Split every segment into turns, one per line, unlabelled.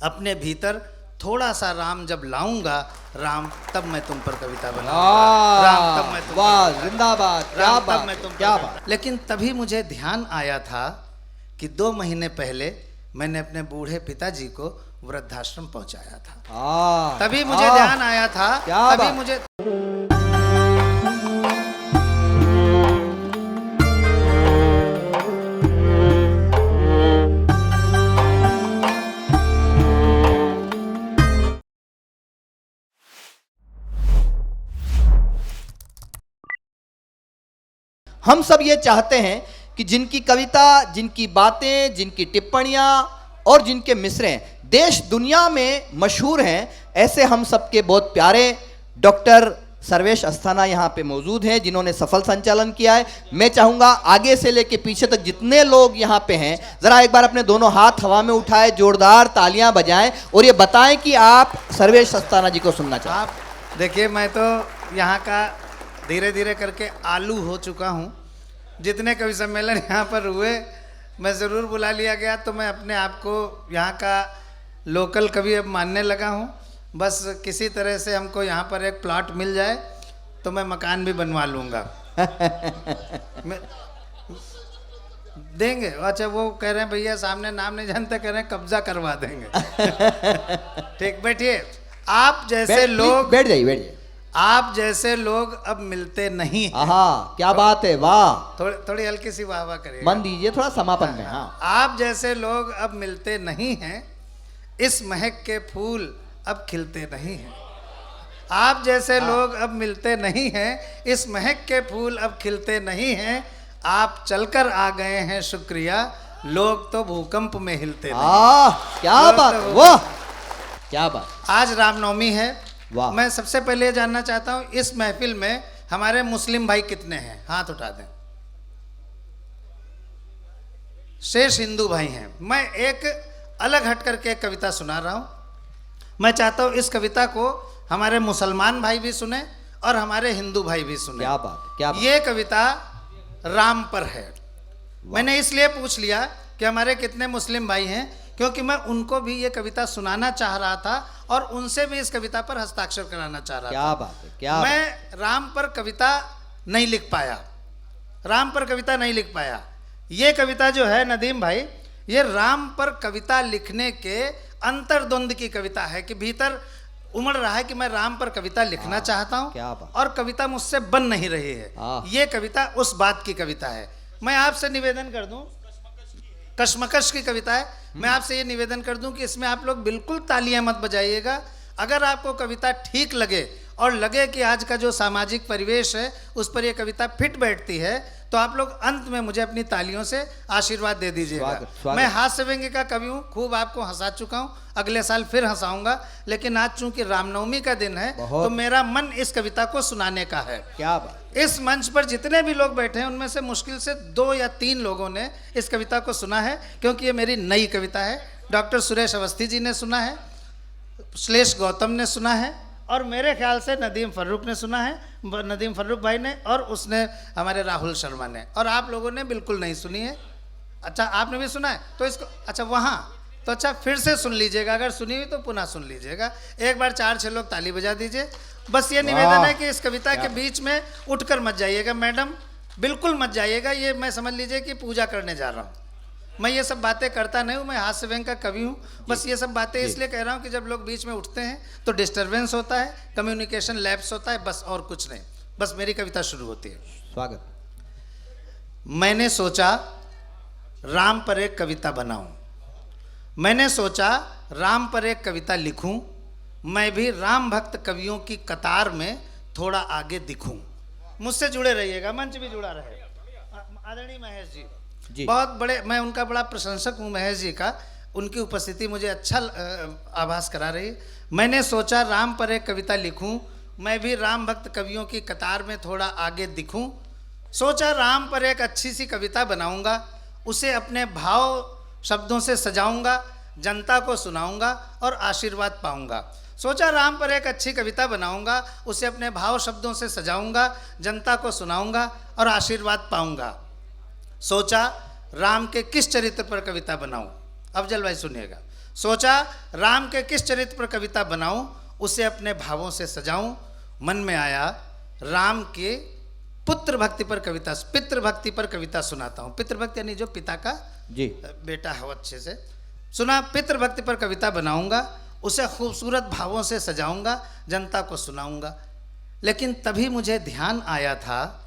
अपने भीतर थोड़ा सा राम जब लाऊंगा, राम तब मैं तुम पर कविता बनाऊंगा। राम तब मैं तुम
वाह, जिंदाबाद, क्या
राम तब
बात,
मैं तुम पर
क्या
कविता-
बात।
लेकिन तभी मुझे ध्यान आया था कि 2 महीने पहले मैंने अपने बूढ़े पिताजी को वृद्धाश्रम पहुंचाया था। तभी मुझे ध्यान आया था,
क्या
तभी
बात।
मुझे
हम सब ये चाहते हैं कि जिनकी कविता, जिनकी बातें, जिनकी टिप्पणियां और जिनके मिसरे देश दुनिया में मशहूर हैं, ऐसे हम सबके बहुत प्यारे डॉक्टर सर्वेश अस्थाना यहाँ पे मौजूद हैं, जिन्होंने सफल संचालन किया है। मैं चाहूँगा आगे से लेके पीछे तक जितने लोग यहाँ पे हैं, ज़रा एक बार अपने दोनों हाथ हवा में उठाएं, जोरदार तालियां बजाएं और ये बताएं कि आप सर्वेश अस्थाना जी को सुनना चाहते हैं।
आप देखिए, मैं तो यहाँ का धीरे धीरे करके आलू हो चुका हूँ। जितने कवि सम्मेलन यहाँ पर हुए, मैं ज़रूर बुला लिया गया, तो मैं अपने आप को यहाँ का लोकल कवि अब मानने लगा हूँ। बस किसी तरह से हमको यहाँ पर एक प्लॉट मिल जाए तो मैं मकान भी बनवा लूँगा। मैं देंगे। अच्छा, वो कह रहे हैं भैया सामने नाम नहीं जानते, कह रहे हैं कब्जा करवा देंगे। ठीक, बैठिए। आप जैसे लोग
बैठ जाइए, बैठ जाइए।
आप जैसे लोग अब मिलते नहीं हैं।
हाँ, क्या बात है, वाह।
थोड़ी हल्की सी वाह वाह करिए।
मन दीजिए थोड़ा समापन में। हाँ,
आप जैसे लोग अब मिलते नहीं हैं, इस महक के फूल अब खिलते नहीं हैं। आप जैसे लोग अब मिलते नहीं हैं, इस महक के फूल अब खिलते नहीं हैं। आप चलकर आ गए हैं, शुक्रिया, लोग तो भूकंप में हिलते नहीं।
क्या
लोग
बात,
तो
वाह, क्या बात।
आज रामनवमी है।
वाह।
मैं सबसे पहले जानना चाहता हूं, इस महफिल में हमारे मुस्लिम भाई कितने हैं? हाथ उठा दें। शेष हिंदू भाई हैं। मैं एक अलग हट करके एक कविता सुना रहा हूं। मैं चाहता हूं इस कविता को हमारे मुसलमान भाई भी सुने और हमारे हिंदू भाई भी सुने।
क्या बात, क्या बात।
ये कविता राम पर है। मैंने इसलिए पूछ लिया कि हमारे कितने मुस्लिम भाई हैं, क्योंकि मैं उनको भी ये कविता सुनाना चाह रहा था और उनसे भी इस कविता पर हस्ताक्षर कराना चाह रहा था।
क्या बात है, क्या
मैं राम पर कविता नहीं लिख पाया, राम पर कविता नहीं लिख पाया। ये कविता जो है नदीम भाई, ये राम पर कविता लिखने के अंतर्द्वंद की कविता है कि भीतर उमड़ रहा है कि मैं राम पर कविता लिखना चाहता हूँ और कविता मुझसे बन नहीं रही है। ये कविता उस बात की कविता है। मैं आपसे निवेदन कर दूं, कश्मकश की कविता है। मैं आपसे ये निवेदन कर दूं कि इसमें आप लोग बिल्कुल तालियां मत बजाइएगा। अगर आपको कविता ठीक लगे और लगे कि आज का जो सामाजिक परिवेश है उस पर ये कविता फिट बैठती है, तो आप लोग अंत में मुझे अपनी तालियों से आशीर्वाद दे दीजिएगा। मैं हास्य व्यंग्य का कवि हूँ, खूब आपको हंसा चुका हूँ, अगले साल फिर हंसाऊंगा, लेकिन आज चूंकि रामनवमी का दिन है तो मेरा मन इस कविता को सुनाने का है।
क्या बात।
इस मंच पर जितने भी लोग बैठे हैं उनमें से मुश्किल से 2 या 3 लोगों ने इस कविता को सुना है, क्योंकि ये मेरी नई कविता है। डॉक्टर सुरेश अवस्थी जी ने सुना है, श्लेष गौतम ने सुना है और मेरे ख्याल से नदीम फर्रुख ने सुना है, नदीम फर्रुख भाई ने, और उसने हमारे राहुल शर्मा ने, और आप लोगों ने बिल्कुल नहीं सुनी है। अच्छा, आपने भी सुना है तो इसको, अच्छा वहाँ तो अच्छा फिर से सुन लीजिएगा, अगर सुनी हुई तो पुनः सुन लीजिएगा। एक बार 4-6 लोग ताली बजा दीजिए। बस ये निवेदन है कि इस कविता के बीच में उठकर मत जाइएगा मैडम, बिल्कुल मत जाइएगा। ये मैं समझ लीजिए कि पूजा करने जा रहा हूँ। मैं ये सब बातें करता नहीं हूँ, मैं हास्य व्यंग्य का कवि हूँ। बस ये सब बातें इसलिए कह रहा हूँ कि जब लोग बीच में उठते हैं तो डिस्टरबेंस होता है, कम्युनिकेशन लैप्स होता है, बस और कुछ नहीं। बस मेरी कविता शुरू होती है।
स्वागत।
मैंने सोचा राम पर एक कविता बनाऊं, मैंने सोचा राम पर एक कविता लिखूं, मैं भी राम भक्त कवियों की कतार में थोड़ा आगे दिखूं। मुझसे जुड़े रहिएगा, मंच भी जुड़ा रहे। आदरणीय महेश जी, बहुत बड़े, मैं उनका बड़ा प्रशंसक हूँ महेश जी का। उनकी उपस्थिति मुझे अच्छा आभास करा रही। मैंने सोचा राम पर एक कविता लिखूं, मैं भी राम भक्त कवियों की कतार में थोड़ा आगे दिखूं। सोचा राम पर एक अच्छी सी कविता बनाऊंगा, उसे अपने भाव शब्दों से सजाऊंगा, जनता को सुनाऊंगा और आशीर्वाद पाऊंगा। सोचा राम पर एक अच्छी कविता बनाऊंगा, उसे अपने भाव शब्दों से सजाऊंगा, जनता को सुनाऊंगा और आशीर्वाद पाऊंगा। सोचा राम के किस चरित्र पर कविता बनाऊं। अफजल भाई सुनिएगा। सोचा राम के किस चरित्र पर कविता बनाऊं, उसे अपने भावों से सजाऊं। मन में आया राम के पुत्र भक्ति पर कविता, पितृभक्ति पर कविता सुनाता हूं। पितृभक्ति यानी जो पिता का
जी
बेटा है, अच्छे से सुना। पितृभक्ति पर कविता बनाऊंगा, उसे खूबसूरत भावों से सजाऊंगा, जनता को सुनाऊंगा। लेकिन तभी मुझे ध्यान आया था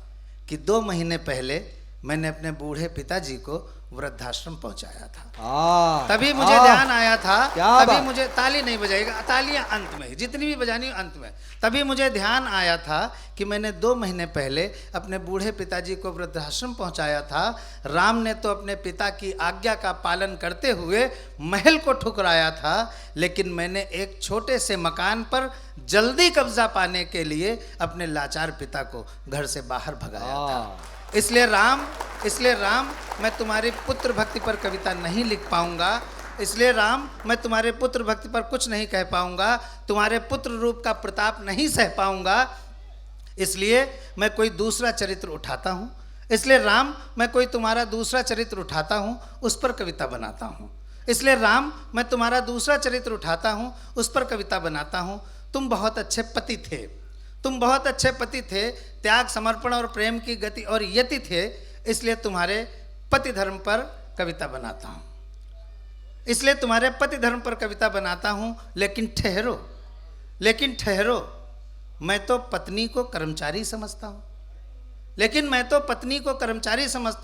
कि 2 महीने पहले मैंने अपने बूढ़े पिताजी को वृद्धाश्रम पहुंचाया था। तभी मुझे ध्यान आया था, तभी मुझे, ताली नहीं बजाएगा, तालियां अंत में, जितनी भी बजानी अंत में। तभी मुझे ध्यान आया था कि मैंने 2 महीने पहले अपने बूढ़े पिताजी को वृद्धाश्रम पहुंचाया था। राम ने तो अपने पिता की आज्ञा का पालन करते हुए महल को ठुकराया था, लेकिन मैंने एक छोटे से मकान पर जल्दी कब्जा पाने के लिए अपने लाचार पिता को घर से बाहर भगाया था। इसलिए राम मैं तुम्हारी पुत्र भक्ति पर कविता नहीं लिख पाऊंगा। इसलिए राम मैं तुम्हारे पुत्र भक्ति पर कुछ नहीं कह पाऊंगा, तुम्हारे पुत्र रूप का प्रताप नहीं सह पाऊंगा। इसलिए मैं कोई दूसरा चरित्र उठाता हूं। इसलिए राम मैं कोई तुम्हारा दूसरा चरित्र उठाता हूं, उस पर कविता बनाता हूं। इसलिए राम मैं तुम्हारा दूसरा चरित्र उठाता हूं, उस पर कविता बनाता हूं। तुम बहुत अच्छे पति थे, तुम बहुत अच्छे पति थे, त्याग, समर्पण और प्रेम की गति और यति थे। इसलिए तुम्हारे पति धर्म पर कविता बनाता हूं, इसलिए तुम्हारे पति धर्म पर कविता बनाता हूं। लेकिन ठहरो, मैं तो पत्नी को कर्मचारी समझता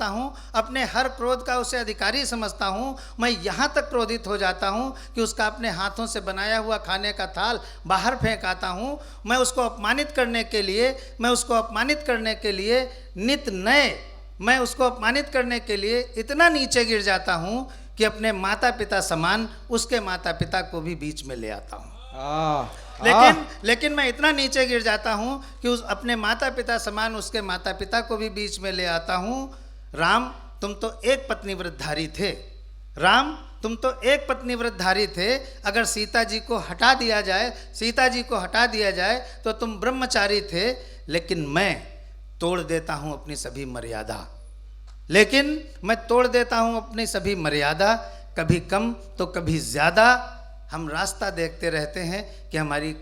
हूं। अपने हर क्रोध का उसे अधिकारी समझता हूं। मैं यहाँ तक क्रोधित हो जाता हूं कि उसका अपने हाथों से बनाया हुआ खाने का थाल बाहर फेंक आता हूं। मैं उसको अपमानित करने के लिए इतना नीचे गिर जाता हूं कि अपने माता पिता समान उसके माता पिता को भी बीच में ले आता हूं। लेकिन मैं इतना नीचे गिर जाता हूं कि अपने माता पिता समान उसके माता पिता को भी बीच में ले आता हूं। राम तुम तो एक पत्नी व्रतधारी थे। अगर सीता जी को हटा दिया जाए तो तुम ब्रह्मचारी थे। लेकिन मैं तोड़ देता हूं अपनी सभी मर्यादा, कभी कम तो कभी ज्यादा। हम रास्ता देखते रहते हैं कि हमारी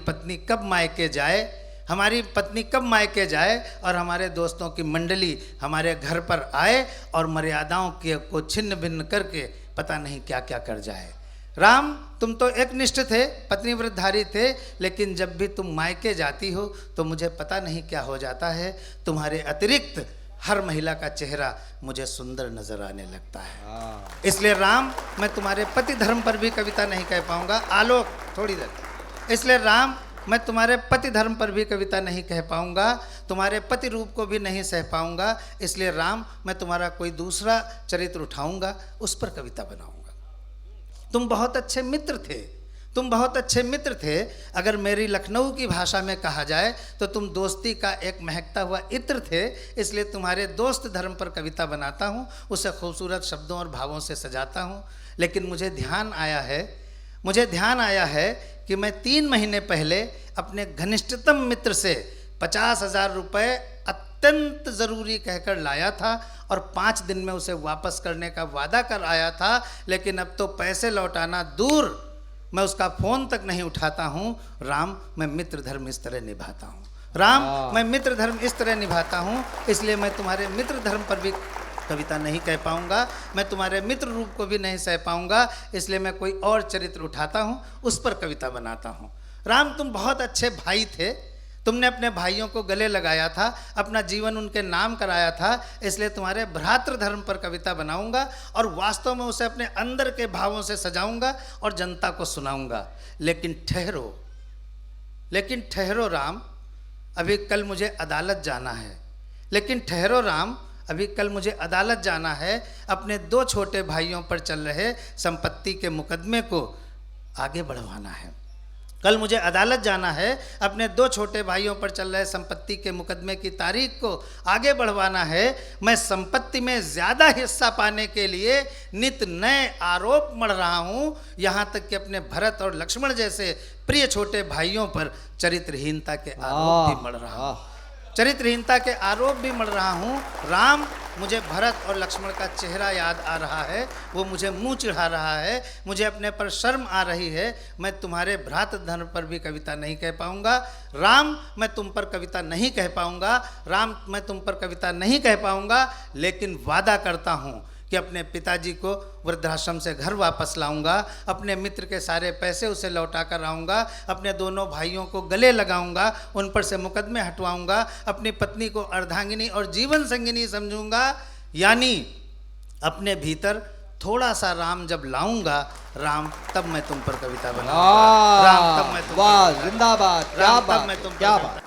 पत्नी कब मायके जाए और हमारे दोस्तों की मंडली हमारे घर पर आए और मर्यादाओं को छिन्न भिन्न करके पता नहीं क्या क्या कर जाए। राम तुम तो एक निष्ठ थे, पत्नी व्रतधारी थे, लेकिन जब भी तुम मायके जाती हो तो मुझे पता नहीं क्या हो जाता है। तुम्हारे अतिरिक्त हर महिला का चेहरा मुझे सुंदर नजर आने लगता है। इसलिए राम मैं तुम्हारे पति धर्म पर भी कविता नहीं कह पाऊंगा। आलोक थोड़ी देर। इसलिए राम मैं तुम्हारे पति धर्म पर भी कविता नहीं कह पाऊंगा, तुम्हारे पति रूप को भी नहीं सह पाऊंगा। इसलिए राम मैं तुम्हारा कोई दूसरा चरित्र उठाऊंगा, उस पर कविता बनाऊंगा। तुम बहुत अच्छे मित्र थे। अगर मेरी लखनऊ की भाषा में कहा जाए तो तुम दोस्ती का एक महकता हुआ इत्र थे। इसलिए तुम्हारे दोस्त धर्म पर कविता बनाता हूँ, उसे खूबसूरत शब्दों और भावों से सजाता हूँ। लेकिन मुझे ध्यान आया है कि मैं 3 महीने पहले अपने घनिष्ठतम मित्र से 50,000 रुपये अत्यंत ज़रूरी कहकर लाया था और 5 दिन में उसे वापस करने का वादा कर आया था। लेकिन अब तो पैसे लौटाना दूर, मैं उसका फ़ोन तक नहीं उठाता हूँ। राम मैं मित्र धर्म इस तरह निभाता हूँ। इसलिए मैं तुम्हारे मित्र धर्म पर भी कविता नहीं कह पाऊँगा, मैं तुम्हारे मित्र रूप को भी नहीं सह पाऊँगा। इसलिए मैं कोई और चरित्र उठाता हूँ, उस पर कविता बनाता हूँ। राम तुम बहुत अच्छे भाई थे, तुमने अपने भाइयों को गले लगाया था, अपना जीवन उनके नाम कराया था। इसलिए तुम्हारे भ्रातृ धर्म पर कविता बनाऊंगा और वास्तव में उसे अपने अंदर के भावों से सजाऊंगा और जनता को सुनाऊंगा। लेकिन ठहरो राम, अभी कल मुझे अदालत जाना है। अपने 2 छोटे भाइयों पर चल रहे संपत्ति के मुकदमे को आगे बढ़वाना है। कल मुझे अदालत जाना है, अपने 2 छोटे भाइयों पर चल रहे संपत्ति के मुकदमे की तारीख को आगे बढ़वाना है। मैं संपत्ति में ज़्यादा हिस्सा पाने के लिए नित नए आरोप मढ़ रहा हूँ। यहाँ तक कि अपने भरत और लक्ष्मण जैसे प्रिय छोटे भाइयों पर चरित्रहीनता के आरोप भी मढ़ रहा हूँ। राम मुझे भरत और लक्ष्मण का चेहरा याद आ रहा है, वो मुझे मुंह चिढ़ा रहा है, मुझे अपने पर शर्म आ रही है। मैं तुम्हारे भ्रात धर्म पर भी कविता नहीं कह पाऊंगा। राम, मैं तुम पर कविता नहीं कह पाऊंगा। राम, मैं तुम पर कविता नहीं कह पाऊंगा, लेकिन वादा करता हूँ कि अपने पिताजी को वृद्धाश्रम से घर वापस लाऊंगा, अपने मित्र के सारे पैसे उसे लौटा कर आऊँगा, अपने दोनों भाइयों को गले लगाऊंगा, उन पर से मुकदमे हटवाऊंगा, अपनी पत्नी को अर्धांगिनी और जीवन संगिनी समझूंगा। यानी अपने भीतर थोड़ा सा राम जब लाऊंगा, राम, तब मैं तुम पर कविता बनाऊंगा। राम, तब मैं तुम पर
वाह, जिंदाबाद, क्या
राम, तब
बात,
मैं तुम पर
क्या
कविता-
बात।